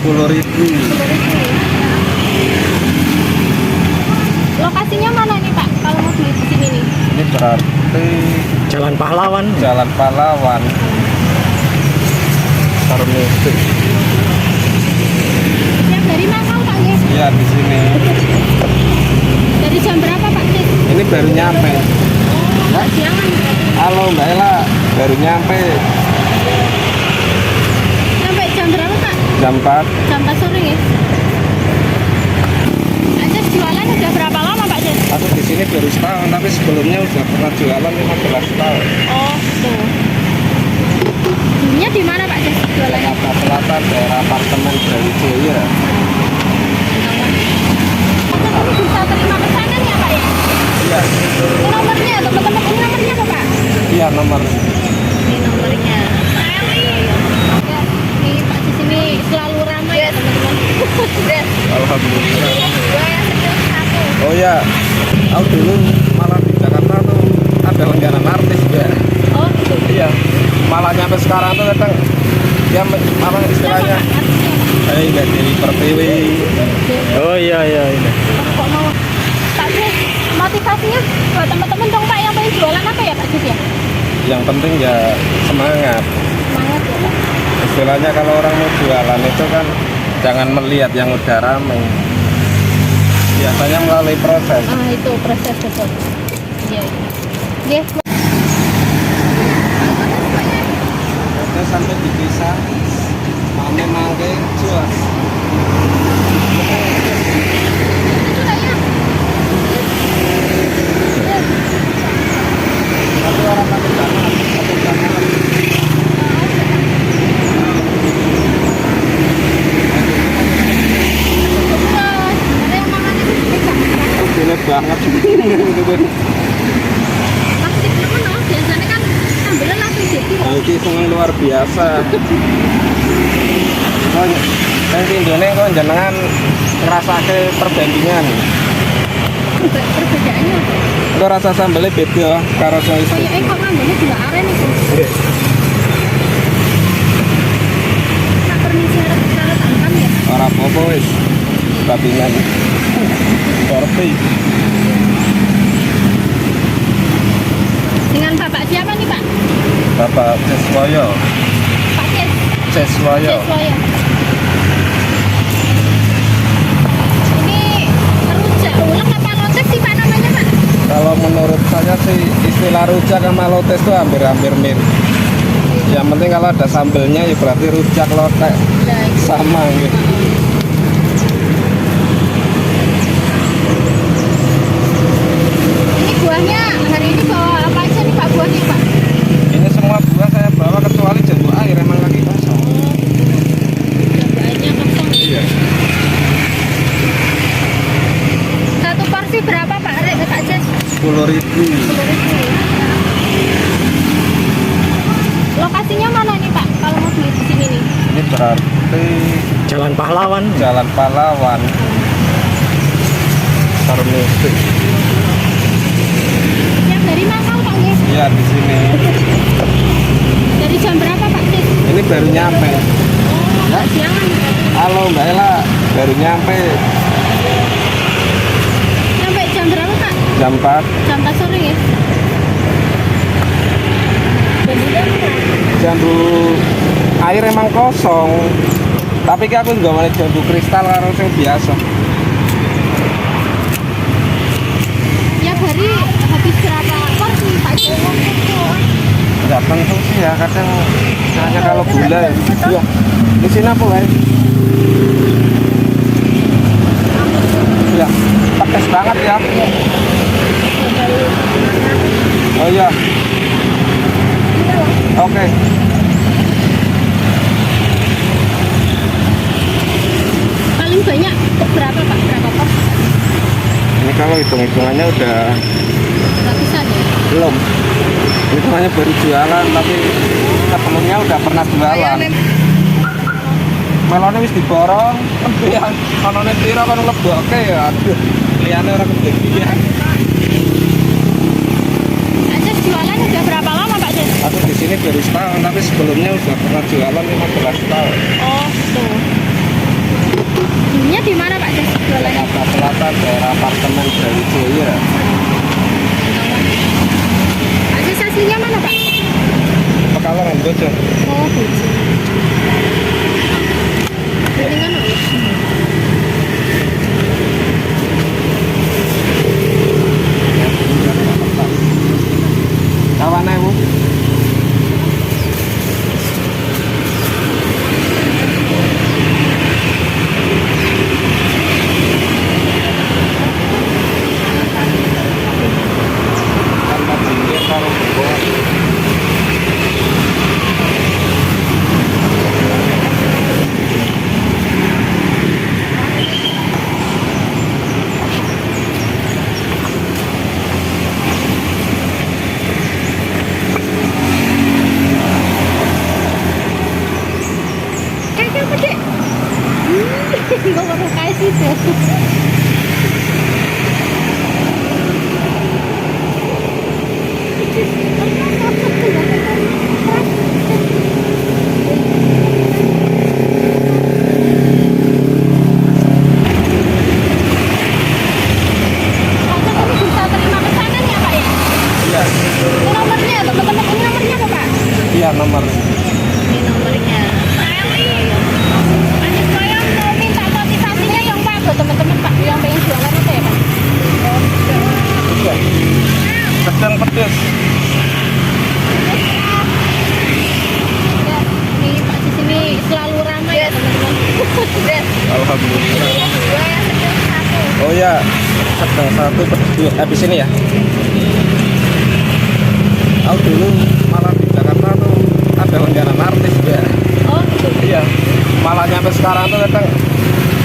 10.000. Lokasinya mana nih Pak? Kalau mau beli di sini nih? Ini berarti Jalan Pahlawan. Jalan Pahlawan. Permisi. Yang dari Makau Pak ya? Iya di sini. Dari jam berapa Pak Cis? Ini baru nyampe. Oh, siangan. Halo Mbak Ella, baru nyampe Sampai jam berapa Pak? jam 4. Jam 4 sore ya? Aja jualan udah berapa lama Pak Cis? Aku di sini baru setahun, tapi sebelumnya udah pernah jualan 15 tahun. Oh, tuh. Dulunya di mana Pak Cis jualannya? Jakarta Selatan, daerah apartemen Brawijaya. Ini bisa terima pesanan ya Pak ya? Iya. Ini nomornya, teman-teman ini nomornya apa Pak? Iya nomor. Ini nomornya. Ya, ini Pak Cis ini selalu ramai ya teman-teman. Alhamdulillah. Dua yang kecil satu. Oh ya, aku dulu malah di Jakarta tuh ada langganan artis ya. Oh gitu. Iya. Malah nyampe sekarang tuh kadang ya apa istilahnya? Nggak jadi pertiwi. Oh iya ini. Kok mau Pak Cis, motivasinya buat teman-teman dong Pak yang pengen jualan apa ya Pak Cis ya? Yang penting ya semangat. Semangat ya Pak. Istilahnya kalau orang mau jualan itu kan jangan melihat yang udah ramai. Biasanya melalui proses. Ah itu proses betul. Iya. Iya. Oke sampai dipisah. Mame mangke jual. Tapi orang pakai jangan, pakai jangan. Gede banget. Biasanya kan sambilnya langsung jadi. Ini sangat luar biasa. Nanti Indonesia kok jenengan ngerasake perbandingan. Perbedaannya apa? Kok rasa sambelnya beda karo sing isi. Kayaknya kok ngambilnya juga aren itu. Tak permisi harap tangkam ya. Ora apa-apa wis. Babingan. Korpi. Dengan Bapak siapa nih Pak? Bapak Seswoyo. Pak Cis. Seswoyo. Seswoyo. Ini rujak ulek apa lotek sih Pak namanya Pak? Kalau menurut saya sih istilah rujak sama lotes itu hampir-hampir mirip. Yang penting kalau ada sambelnya ya berarti rujak lotek Nah, itu. sama gitu. Ini buahnya hari ini bawa apa aja nih Pak buahnya Pak? Ini semua buah saya bawa kecuali jambu air emang lagi kosong. Buahnya kosong. Iya. Satu porsi berapa Pak? Pak Cis? 10.000. 10.000. Lokasinya mana nih Pak? Kalau mau beli di sini nih? Ini berarti Jalan Pahlawan. Jalan Pahlawan. Permisi. Yang dari Makau Pak ya? Iya di sini. Dari jam berapa Pak Cis? Ini baru nyampe. Oh, siangan. Halo Mbak Ella, baru nyampe Sampai jam berapa Pak? jam 4. Jam 4 sore ya? Jambu air emang kosong. Tapi aku nggak mau jambu kristal karo sing biasa. Tiap hari habis berapa porsi Pak Cis? Nggak tentu sih ya, kadang hanya kalau gula ya. Iya. Di sini apa guys? Ya, pedes banget ya. Oh iya. Oke. Paling banyak berapa Pak? Berapa porsi? Ini kalau hitung-hitungannya udah Ratusan ya? belum. Hitungannya baru jualan tapi sebelumnya udah pernah jualan. Melone wis diborong, yang konone piro kan leboke ya. Aduh, liyane ora kebagian. Aja jualan udah berapa lama Pak Cis? Aku di sini baru setahun, tapi sebelumnya udah pernah jualan 15 tahun. Oh, tuh. di mana Pak Jas jualannya? Jakarta Selatan, daerah apartemen Brawijaya. Pak Jas aslinya mana Pak? Pekalongan Bojong. Oh, Boji. Dengan Kawan Bu. kayak apa Dek? Gue baru kasih tuh. Bisa terima pesanan ya Pak ya? Iya, Ini nomornya teman-teman, ini nomornya apa Pak? iya nomor. Ini nomornya. Ada saya mau minta motivasinya yang Pak buat teman-teman Pak yang pengen jualan apa ya Pak? Iya. Sedang pedes. Ya, ini Pak di sini selalu ramai ya teman-teman. Alhamdulillah. Dua yang sedang satu. Oh ya, sedang satu pedes dua. Habis ini ya. Aku dulu malah di Jakarta tuh ada langganan artis ya. Oh gitu. Iya. Malah nyampe sekarang tuh kadang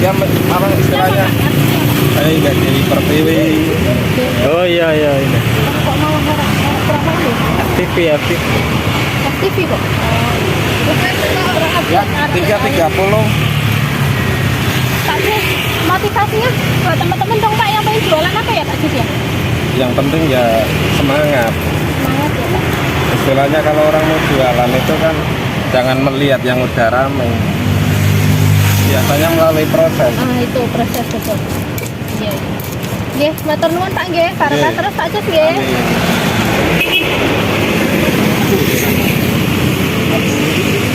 ya apa istilahnya nggak jadi pertiwi. Oh iya ini. Kok mau berapa lu? FTV FTV. FTV kok. Ya 330. Pak Jis, motivasinya buat teman-teman dong Pak yang pengen jualan apa ya Pak Jis ya? Yang penting ya semangat. Semangat ya Pak. Istilahnya kalau orang mau jualan itu kan jangan melihat yang udah rame. Biasanya melalui proses. Ah itu proses betul. Iya. Nggih, matur nuwun Pak nggih. Barokah Nggih. terus Pak Jis nggih. Amin.